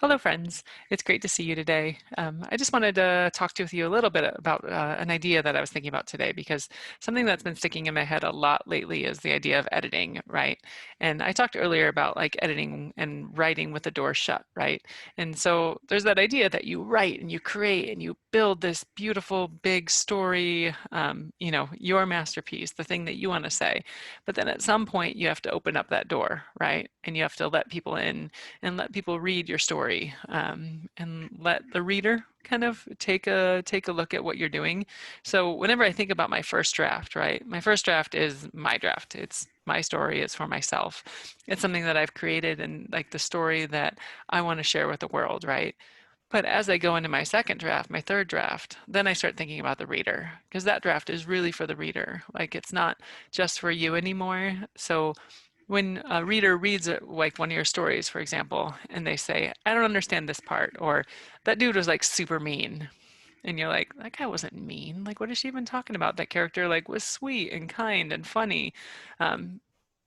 Hello, friends. It's great to see you today. I just wanted to talk to you a little bit about an idea that I was thinking about today because something that's been sticking in my head a lot lately is the idea of editing, right? And I talked earlier about like editing and writing with the door shut, right? And so there's that idea that you write and you create and you build this beautiful big story, your masterpiece, the thing that you want to say. But then at some point you have to open up that door, right? And you have to let people in and let people read your story, and let the reader kind of take a look at what you're doing. So whenever I think about my first draft, right, my first draft is my draft. It's my story. It's for myself. It's something that I've created and like the story that I want to share with the world, right? But as I go into my second draft, my third draft, then I start thinking about the reader because that draft is really for the reader. Like it's not just for you anymore. So when a reader reads like one of your stories, for example, and they say, I don't understand this part, or that dude was like super mean. And you're like, that guy wasn't mean. Like, what is she even talking about? That character like was sweet and kind and funny. Um,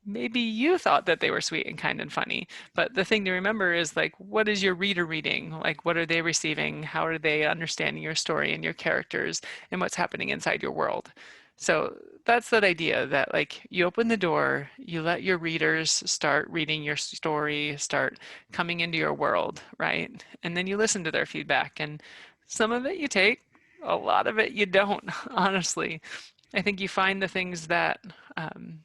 Maybe you thought that they were sweet and kind and funny, but the thing to remember is like, what is your reader reading? Like, what are they receiving? How are they understanding your story and your characters and what's happening inside your world? So that's that idea that like you open the door, you let your readers start reading your story, start coming into your world, right? And then you listen to their feedback, and some of it you take, a lot of it you don't, honestly. I think you find um,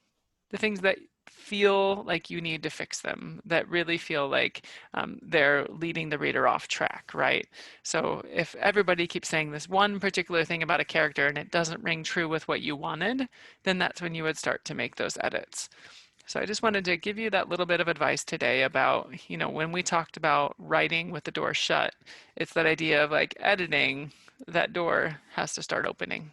the things that feel like you need to fix them, that really feel like they're leading the reader off track, right? So if everybody keeps saying this one particular thing about a character and it doesn't ring true with what you wanted, then that's when you would start to make those edits. So I just wanted to give you that little bit of advice today about, when we talked about writing with the door shut, it's that idea of like editing, that door has to start opening.